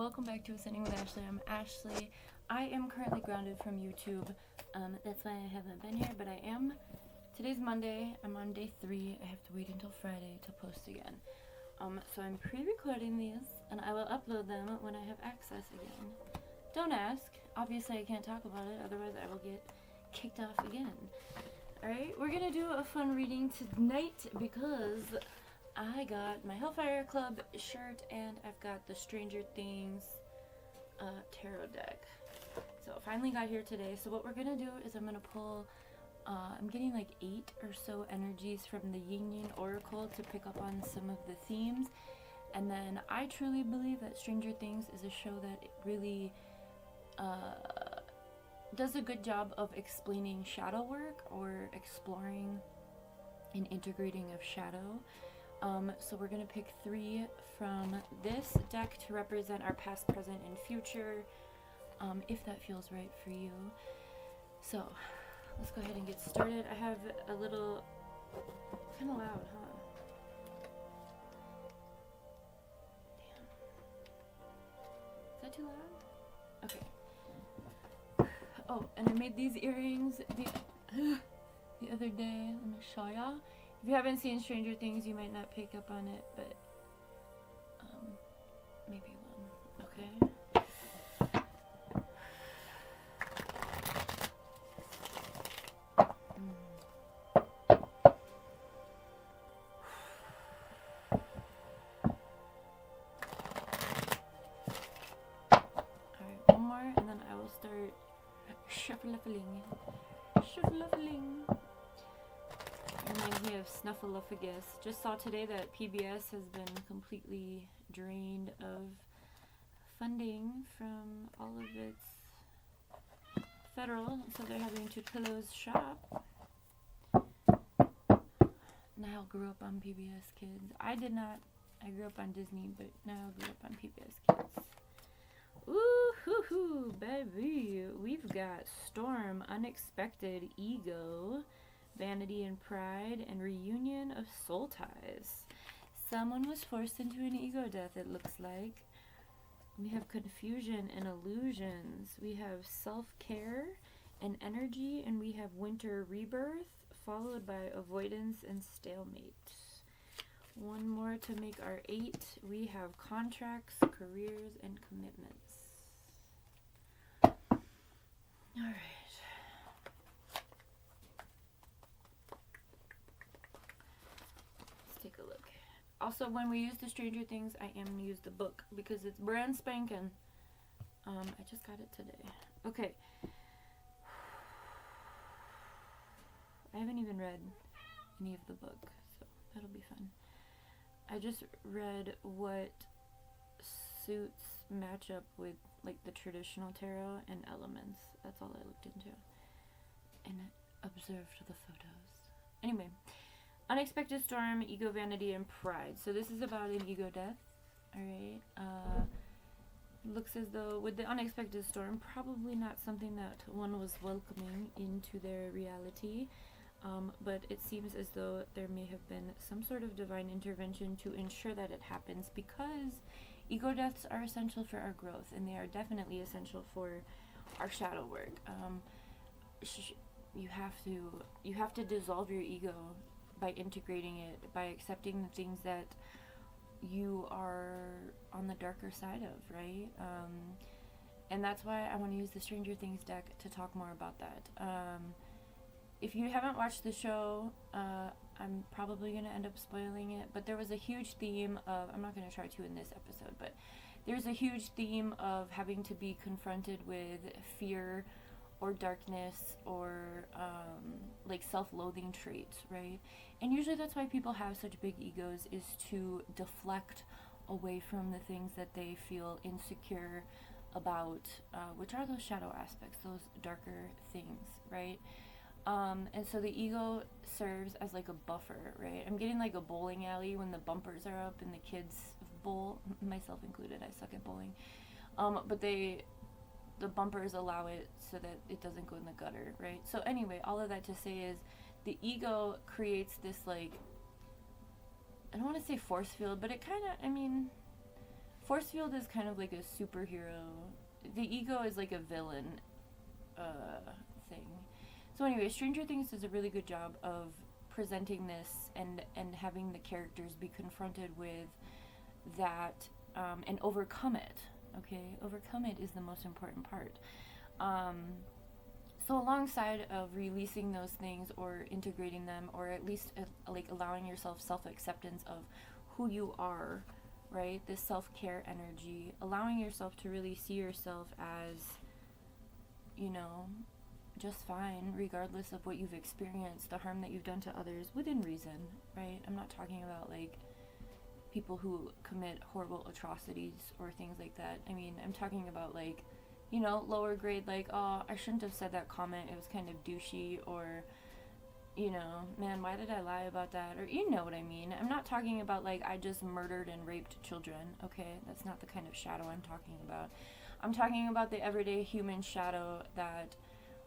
welcome back to Ascending with Ashley. I'm Ashley. I am currently grounded from YouTube. That's why I haven't been here, but I am. Today's Monday. I'm on day 3. I have to wait until Friday to post again. So I'm pre-recording these, and I will upload them when I have access again. Don't ask. Obviously, I can't talk about it, otherwise I will get kicked off again. Alright, we're gonna do a fun reading tonight because I got my Hellfire Club shirt and I've got the Stranger Things tarot deck. So I finally got here today. So what we're gonna do is I'm gonna pull, I'm getting like 8 or so energies from the Yin Yin Oracle to pick up on some of the themes. And then I truly believe that Stranger Things is a show that really does a good job of explaining shadow work or exploring and integrating of shadow. So we're going to pick 3 from this deck to represent our past, present, and future, if that feels right for you. So let's go ahead and get started. I have a little, kind of loud, huh? Damn. Is that too loud? Okay. Oh, and I made these earrings the other day. Let me show ya. If you haven't seen Stranger Things, you might not pick up on it, but maybe you will. Okay. Alright, one more, and then I will start shuffling. Reminds me of Snuffleupagus. Just saw today that PBS has been completely drained of funding from all of its federal, so they're having to close shop. Niall grew up on PBS Kids. I did not. I grew up on Disney, but Niall grew up on PBS Kids. Ooh, hoo hoo, baby. We've got Storm, Unexpected, Ego, Vanity and Pride, and Reunion of Soul Ties. Someone was forced into an ego death, it looks like. We have Confusion and Illusions. We have Self-Care and Energy, and we have Winter Rebirth, followed by Avoidance and Stalemate. One more to make our 8. We have Contracts, Careers, and Commitments. Alright. Take a look. Also, when we use the Stranger Things, I am going to use the book because it's brand spanking. I just got it today. Okay. I haven't even read any of the book, so that'll be fun. I just read what suits match up with like the traditional tarot and elements. That's all I looked into. And observed the photos. Anyway. Unexpected Storm, Ego, Vanity, and Pride. So this is about an ego death. Alright. Looks as though with the Unexpected Storm, probably not something that one was welcoming into their reality. But it seems as though there may have been some sort of divine intervention to ensure that it happens, because ego deaths are essential for our growth, and they are definitely essential for our shadow work. You have to dissolve your ego by integrating it, by accepting the things that you are on the darker side of, right? And that's why I want to use the Stranger Things deck to talk more about that. If you haven't watched the show, I'm probably going to end up spoiling it, but there was a huge theme of, I'm not going to try to in this episode, but there's a huge theme of having to be confronted with fear or darkness or like self-loathing traits, right? And usually that's why people have such big egos, is to deflect away from the things that they feel insecure about, which are those shadow aspects, those darker things, right? And so the ego serves as like a buffer, right? I'm getting like a bowling alley when the bumpers are up and the kids bowl, myself included, I suck at bowling. But the bumpers allow it so that it doesn't go in the gutter, right? So anyway, all of that to say is the ego creates this, like, I don't want to say force field, but it kind of, I mean, force field is kind of like a superhero. The ego is like a villain thing. So anyway, Stranger Things does a really good job of presenting this and having the characters be confronted with that and overcome it. Okay, overcome it is the most important part. So alongside of releasing those things or integrating them, or at least like allowing yourself self-acceptance of who you are, right? This self-care energy, allowing yourself to really see yourself as, you know, just fine, regardless of what you've experienced, the harm that you've done to others, within reason, right? I'm not talking about like people who commit horrible atrocities or things like that. I mean, I'm talking about like, you know, lower grade, like, oh, I shouldn't have said that comment, it was kind of douchey, or, you know, man, why did I lie about that? Or, you know what I mean. I'm not talking about like I just murdered and raped children, okay? That's not the kind of shadow I'm talking about. I'm talking about the everyday human shadow that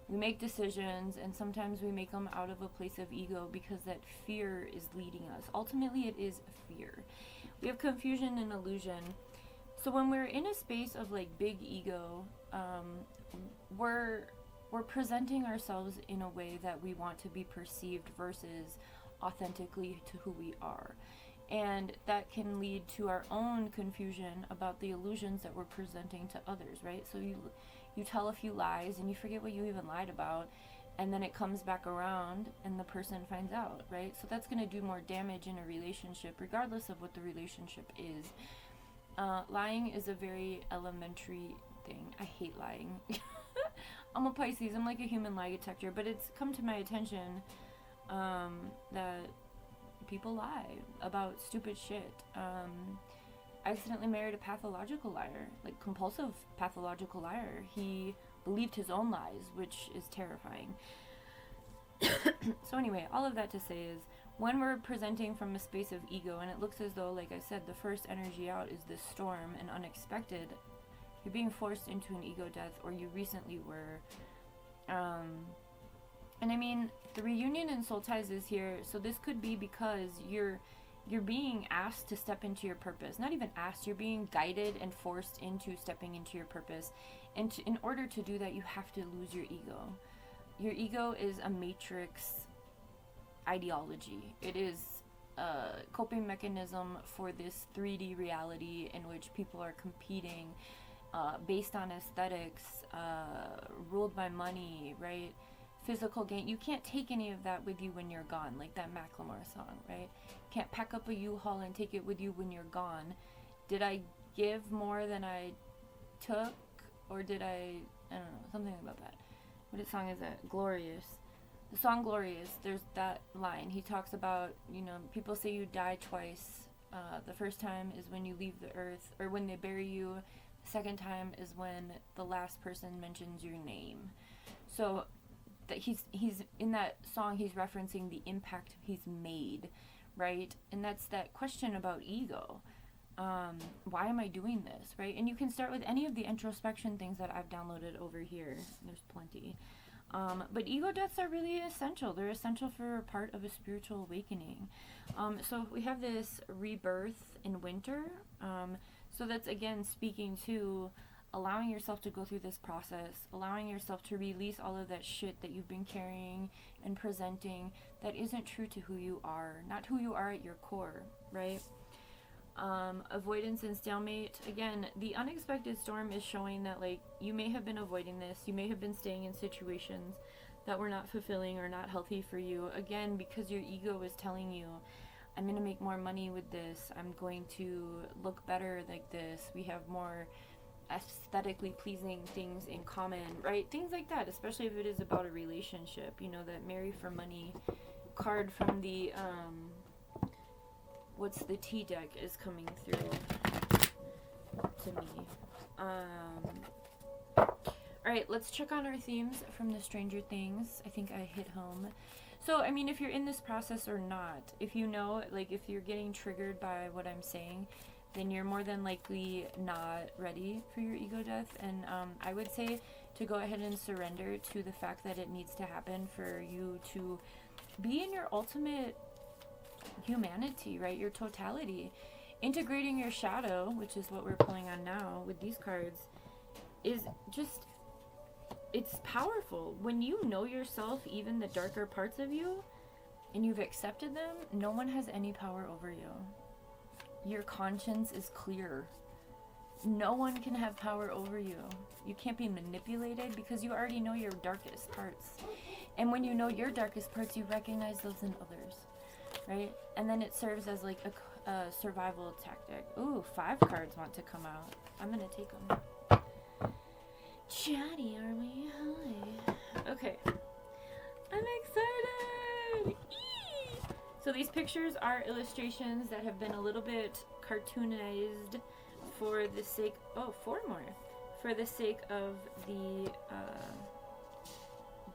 we make decisions, and sometimes we make them out of a place of ego because that fear is leading us. Ultimately, it is fear. We have confusion and illusion. So when we're in a space of like big ego, we're presenting ourselves in a way that we want to be perceived versus authentically to who we are. And that can lead to our own confusion about the illusions that we're presenting to others, right? So you tell a few lies and you forget what you even lied about, and then it comes back around and the person finds out, right? So that's going to do more damage in a relationship, regardless of what the relationship is. Lying is a very elementary thing. I hate lying. I'm a Pisces. I'm like a human lie detector, but it's come to my attention that people lie about stupid shit. I accidentally married a pathological liar, like compulsive pathological liar. He believed his own lies, which is terrifying. So anyway, all of that to say is, when we're presenting from a space of ego, and it looks as though, like I said, the first energy out is this storm and unexpected, you're being forced into an ego death, or you recently were. And I mean, the reunion in Soul Ties is here, so this could be because you're being asked to step into your purpose. Not even asked, you're being guided and forced into stepping into your purpose. And in order to do that, you have to lose your ego. Your ego is a matrix ideology. It is a coping mechanism for this 3D reality in which people are competing based on aesthetics, ruled by money, right? Physical gain. You can't take any of that with you when you're gone, like that Macklemore song, right? Can't pack up a U-Haul and take it with you when you're gone. Did I give more than I took, or did I don't know, something about that. What song is that? Glorious. The song Glorious, there's that line. He talks about, you know, people say you die twice. The first time is when you leave the earth, or when they bury you. The second time is when the last person mentions your name. So that he's in that song, he's referencing the impact he's made, right? And that's that question about ego. Why am I doing this, right? And you can start with any of the introspection things that I've downloaded over here. There's plenty. But ego deaths are really essential. They're essential for a part of a spiritual awakening. So we have this rebirth in winter. So that's, again, speaking to allowing yourself to go through this process, allowing yourself to release all of that shit that you've been carrying and presenting that isn't true to who you are, not who you are at your core, right? Avoidance and stalemate. Again, the unexpected storm is showing that, like, you may have been avoiding this, you may have been staying in situations that were not fulfilling or not healthy for you, again, because your ego is telling you, I'm going to make more money with this, I'm going to look better like this, we have more aesthetically pleasing things in common, right? Things like that, especially if it is about a relationship. You know, that marry for money card from the what's the T deck is coming through to me. Alright, let's check on our themes from the Stranger Things. I think I hit home. So, I mean, if you're in this process or not, if you know, like, if you're getting triggered by what I'm saying, then you're more than likely not ready for your ego death. And I would say to go ahead and surrender to the fact that it needs to happen for you to be in your ultimate humanity, right? Your totality. Integrating your shadow, which is what we're pulling on now with these cards, is just, it's powerful. When you know yourself, even the darker parts of you, and you've accepted them, no one has any power over you. Your conscience is clear. No one can have power over you. You can't be manipulated because you already know your darkest parts. And when you know your darkest parts, you recognize those in others, right? And then it serves as like a survival tactic. Ooh, 5 cards want to come out. I'm gonna take them. Chatty, are we? Hi. Okay. I'm excited! Eee! So these pictures are illustrations that have been a little bit cartoonized for the sake, oh, 4 more, for the sake of the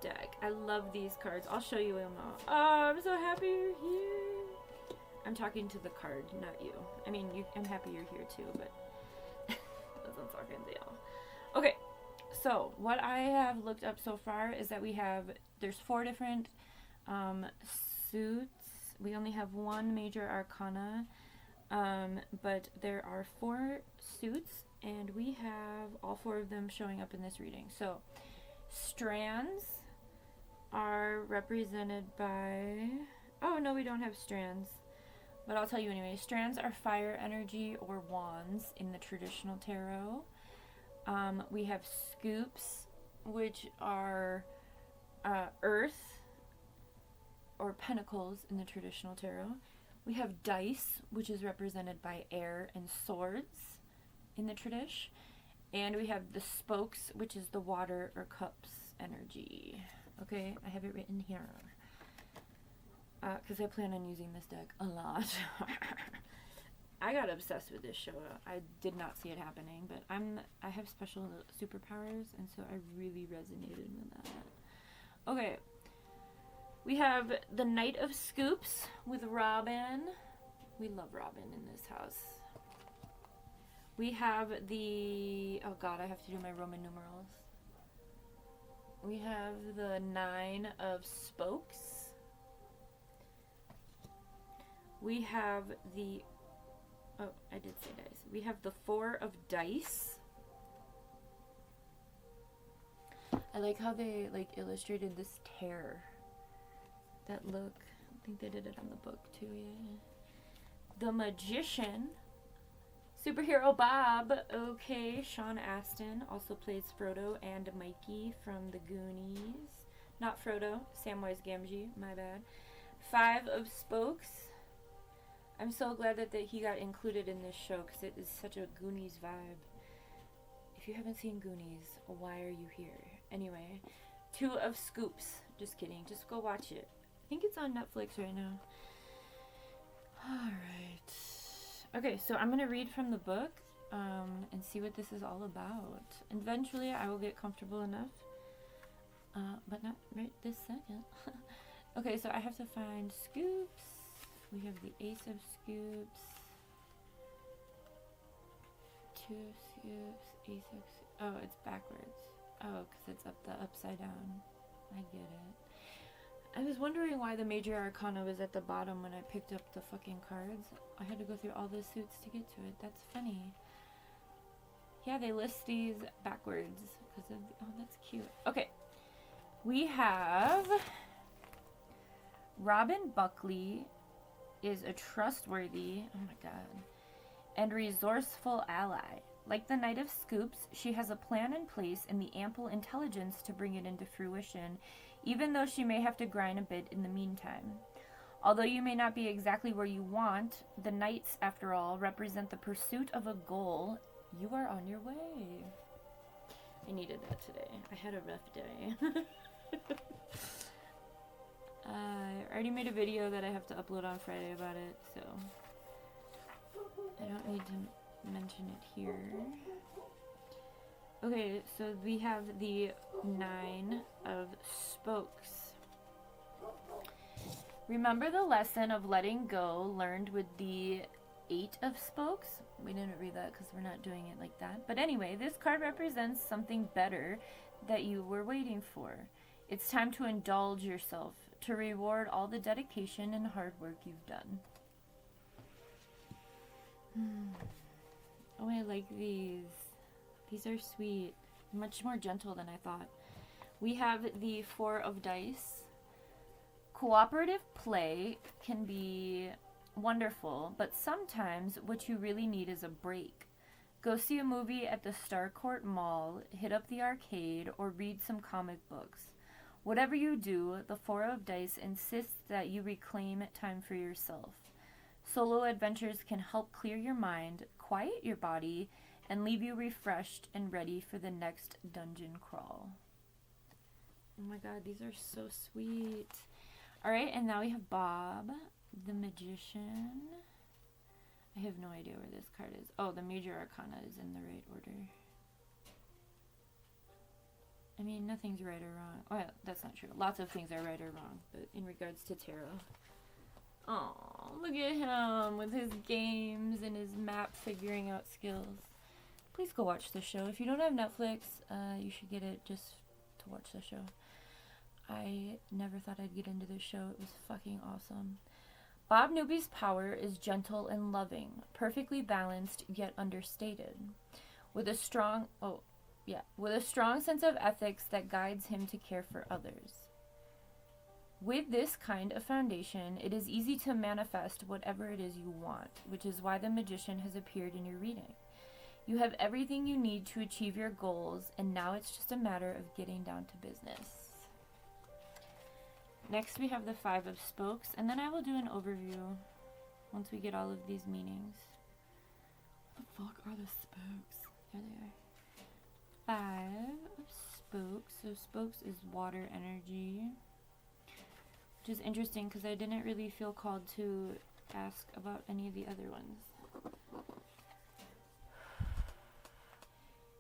deck. I love these cards. I'll show you them all. Oh, I'm so happy you're here. I'm talking to the card, not you. I mean, I'm happy you're here too, but that's what I'm talking to y'all. Okay, so what I have looked up so far is that there's 4 different suits. We only have 1 major arcana, but there are 4 suits, and we have all 4 of them showing up in this reading. So strands are represented by, oh no, we don't have strands, but I'll tell you anyway. Strands are fire energy or wands in the traditional tarot. We have scoops, which are earth or pentacles in the traditional tarot. We have dice, which is represented by air and swords in the tradish. And we have the spokes, which is the water or cups energy. Okay, I have it written here. Because I plan on using this deck a lot. I got obsessed with this show. I did not see it happening, but I have special superpowers, and so I really resonated with that. Okay. We have the Knight of Scoops with Robin. We love Robin in this house. We have the, oh god, I have to do my Roman numerals. We have the 9 of Spokes. We have the, oh, I did say dice. We have the 4 of Dice. I like how they illustrated this tear. That look. I think they did it on the book too, yeah. The Magician. Superhero Bob. Okay, Sean Astin also plays Frodo and Mikey from the Goonies. Not Frodo, Samwise Gamgee, my bad. 5 of Spokes. I'm so glad that he got included in this show because it is such a Goonies vibe. If you haven't seen Goonies, why are you here? Anyway, 2 of Scoops. Just kidding. Just go watch it. I think it's on Netflix right now. Alright. Okay, so I'm going to read from the book and see what this is all about. Eventually, I will get comfortable enough. But not right this second. Okay, so I have to find Scoops. We have the Ace of Scoops. 2 of Scoops. Ace of Scoops. Oh, it's backwards. Oh, because it's the upside down. I get it. I was wondering why the Major Arcana was at the bottom when I picked up the fucking cards. I had to go through all the suits to get to it. That's funny. Yeah, they list these backwards. Because of, oh, that's cute. Okay. We have Robin Buckley is a trustworthy, oh my god, and resourceful ally. Like the Knight of Scoops, she has a plan in place and the ample intelligence to bring it into fruition, even though she may have to grind a bit in the meantime. Although you may not be exactly where you want, the Knights, after all, represent the pursuit of a goal. You are on your way. I needed that today. I had a rough day. I already made a video that I have to upload on Friday about it, so I don't need to mention it here. Okay, so we have the 9 of Spokes. Remember the lesson of letting go learned with the 8 of Spokes? We didn't read that because we're not doing it like that. But anyway, this card represents something better that you were waiting for. It's time to indulge yourself, to reward all the dedication and hard work you've done. Oh, I like these. These are sweet. Much more gentle than I thought. We have the Four of Dice. Cooperative play can be wonderful, but sometimes what you really need is a break. Go see a movie at the Starcourt Mall, hit up the arcade, or read some comic books. Whatever you do, the Four of Dice insists that you reclaim time for yourself. Solo adventures can help clear your mind, quiet your body, and leave you refreshed and ready for the next dungeon crawl. Oh my god, these are so sweet. Alright, and now we have Bob, the Magician. I have no idea where this card is. Oh, the Major Arcana is in the right order. I mean, nothing's right or wrong. Oh, yeah, that's not true. Lots of things are right or wrong, but in regards to tarot. Oh, look at him with his games and his map figuring out skills. Please go watch the show. If you don't have Netflix, you should get it just to watch the show. I never thought I'd get into this show. It was fucking awesome. Bob Newby's power is gentle and loving, perfectly balanced yet understated, with a strong sense of ethics that guides him to care for others. With this kind of foundation, it is easy to manifest whatever it is you want, which is why the Magician has appeared in your reading. You have everything you need to achieve your goals, and now it's just a matter of getting down to business. Next we have the Five of Spokes, and then I will do an overview once we get all of these meanings. What the fuck are the spokes? There they are. Five of Spokes. So spokes is water energy, which is interesting because I didn't really feel called to ask about any of the other ones.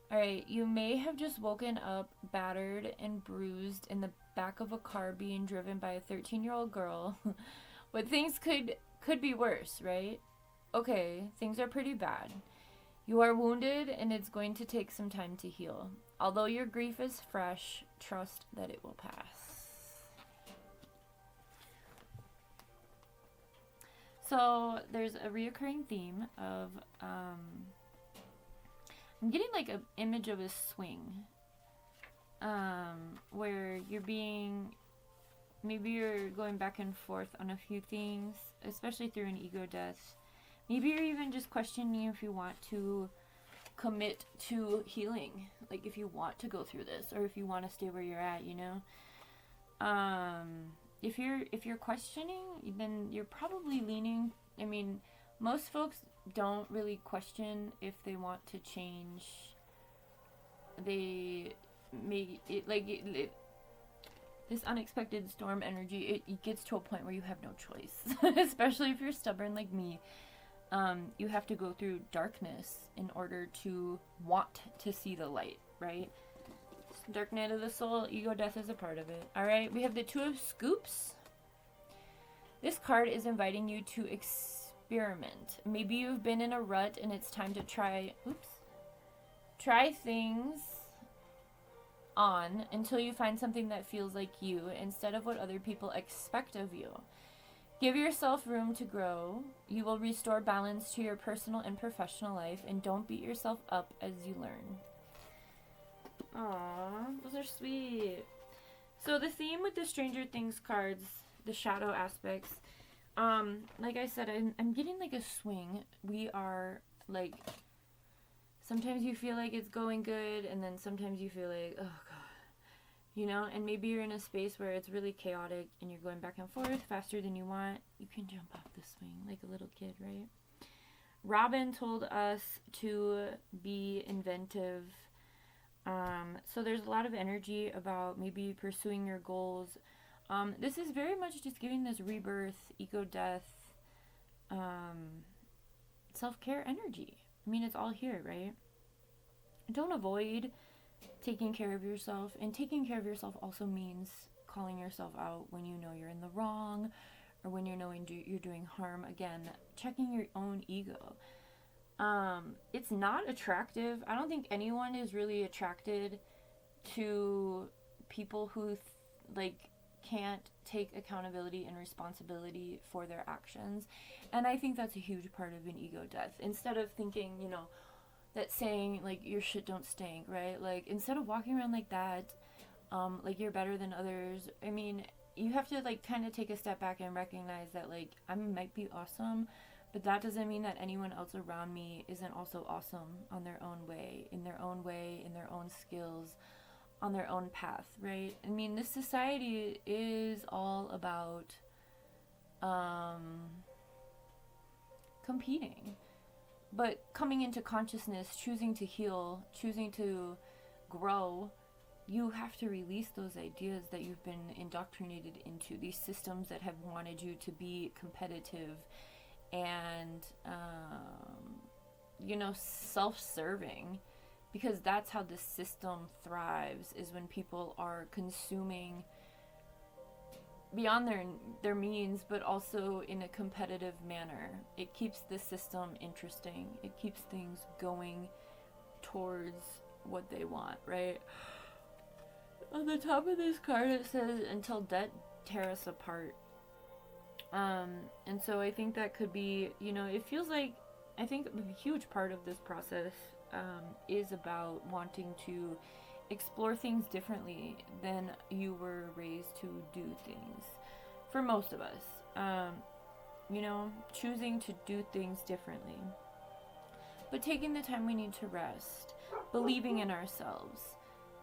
Alright, you may have just woken up battered and bruised in the back of a car being driven by a 13-year-old girl. But things could be worse, right? Okay, things are pretty bad. You are wounded and it's going to take some time to heal. Although your grief is fresh, trust that it will pass. So there's a reoccurring theme of I'm getting like an image of a swing, where maybe you're going back and forth on a few things, especially through an ego death. Maybe you're even just questioning if you want to commit to healing, like if you want to go through this, or if you want to stay where you're at, you know? If you're questioning, then you're probably leaning, I mean, most folks don't really question if they want to change. They may this unexpected storm energy, it gets to a point where you have no choice. Especially if you're stubborn like me. You have to go through darkness in order to want to see the light, right? Dark night of the soul, ego death is a part of it. Alright, we have the Two of Scoops. This card is inviting you to experiment. Maybe you've been in a rut and it's time to try things on until you find something that feels like you instead of what other people expect of you. Give yourself room to grow. You will restore balance to your personal and professional life, and don't beat yourself up as you learn. Aww, those are sweet. So the theme with the Stranger Things cards, the shadow aspects, like I said, I'm getting like a swing. We are like, sometimes you feel like it's going good, and then sometimes you feel like, oh god, you know, and maybe you're in a space where it's really chaotic and you're going back and forth faster than you want. You can jump off the swing like a little kid, right? Robin told us to be inventive. So there's a lot of energy about maybe pursuing your goals. This is very much just giving this rebirth, ego death, self-care energy. I mean, it's all here, right? Don't avoid taking care of yourself. And taking care of yourself also means calling yourself out when you know you're in the wrong, or when you're knowing you're doing harm. Again, checking your own ego. It's not attractive. I don't think anyone is really attracted to people who can't take accountability and responsibility for their actions. And I think that's a huge part of an ego death. Instead of thinking, you know, that saying, like, your shit don't stink, right? Like, instead of walking around like that, like you're better than others, I mean, you have to, like, kind of take a step back and recognize that, like, I might be awesome, but that doesn't mean that anyone else around me isn't also awesome on their own way, in their own way, in their own skills, on their own path, right? I mean, this society is all about competing, but coming into consciousness, choosing to heal, choosing to grow, you have to release those ideas that you've been indoctrinated into, these systems that have wanted you to be competitive and, you know, self-serving, because that's how the system thrives, is when people are consuming beyond their means, but also in a competitive manner. It keeps the system interesting. It keeps things going towards what they want, right? On the top of this card it says, until death tear us apart. And so I think that could be, you know, it feels like, I think a huge part of this process is about wanting to explore things differently than you were raised to do things. For most of us, you know, choosing to do things differently. But taking the time we need to rest, believing in ourselves,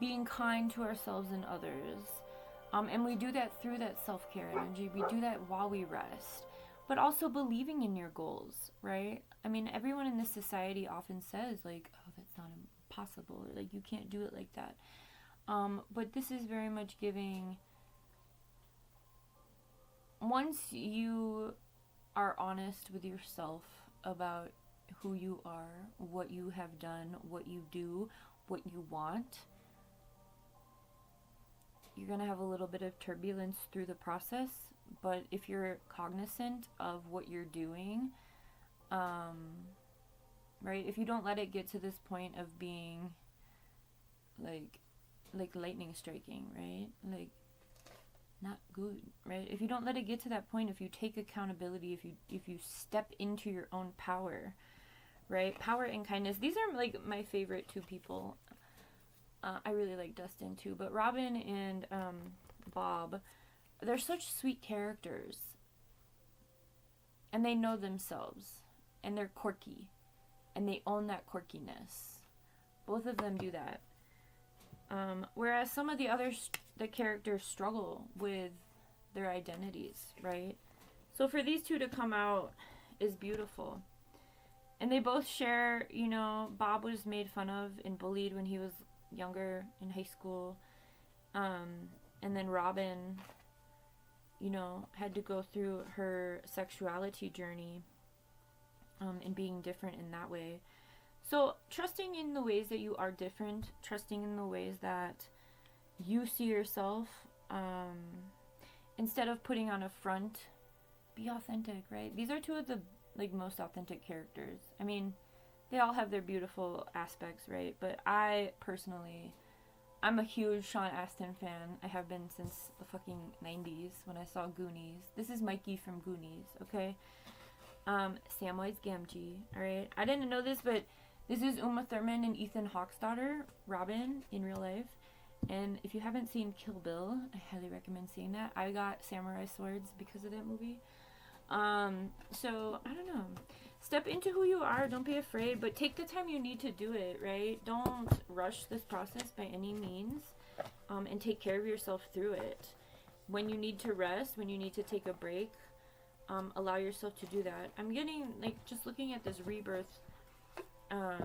being kind to ourselves and others. And we do that through that self-care energy. We do that while we rest. But also believing in your goals, right? I mean, everyone in this society often says, like, oh, that's not impossible. Or, like, you can't do it like that. But this is very much giving... Once you are honest with yourself about who you are, what you have done, what you do, what you want, you're going to have a little bit of turbulence through the process. But if you're cognizant of what you're doing, right, if you don't let it get to this point of being like lightning striking, right, like not good, right, if you don't let it get to that point, if you take accountability, if you step into your own power, right, power and kindness, these are like my favorite two people. I really like Dustin too, but Robin and Bob, they're such sweet characters, and they know themselves, and they're quirky, and they own that quirkiness. Both of them do that. Whereas some of the others, the characters struggle with their identities, right? So for these two to come out is beautiful. And they both share, you know, Bob was made fun of and bullied when he was younger in high school. And then Robin, you know, had to go through her sexuality journey, and being different in that way. So trusting in the ways that you are different, trusting in the ways that you see yourself, instead of putting on a front, be authentic, right? These are two of the like most authentic characters. I mean, they all have their beautiful aspects, right? But I personally, I'm a huge Sean Astin fan. I have been since the fucking 90s when I saw Goonies. This is Mikey from Goonies, okay? Samwise Gamgee, alright? I didn't know this, but this is Uma Thurman and Ethan Hawke's daughter, Robin, in real life. And if you haven't seen Kill Bill, I highly recommend seeing that. I got samurai swords because of that movie. So, I don't know. Step into who you are. Don't be afraid, but take the time you need to do it, right? Don't rush this process by any means, and take care of yourself through it. When you need to rest, when you need to take a break, allow yourself to do that. I'm getting, like, just looking at this rebirth, I'll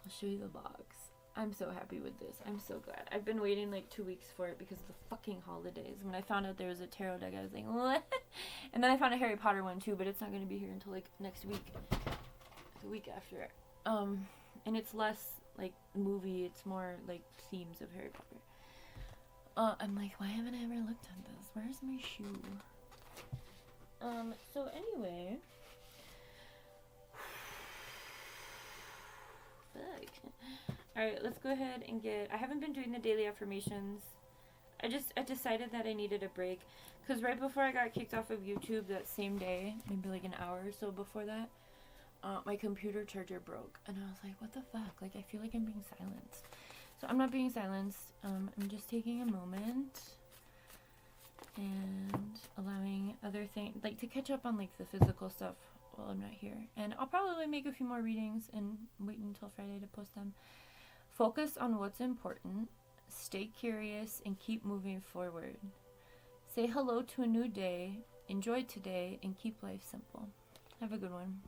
show you the box. I'm so happy with this. I'm so glad. I've been waiting like 2 weeks for it because of the fucking holidays. When I found out there was a tarot deck, I was like, what? And then I found a Harry Potter one too, but it's not going to be here until like next week. The week after. And it's less like movie, it's more like themes of Harry Potter. I'm like, why haven't I ever looked at this? Where's my shoe? So anyway. Fuck. Alright, let's go ahead and get... I haven't been doing the daily affirmations I decided that I needed a break, because right before I got kicked off of YouTube that same day, maybe like an hour or so before that, my computer charger broke, and I was like, what the fuck? Like, I feel like I'm being silenced. So I'm not being silenced. I'm just taking a moment and allowing other things, like, to catch up on like the physical stuff while I'm not here. And I'll probably make a few more readings and wait until Friday to post them. Focus on what's important, stay curious, and keep moving forward. Say hello to a new day, enjoy today, and keep life simple. Have a good one.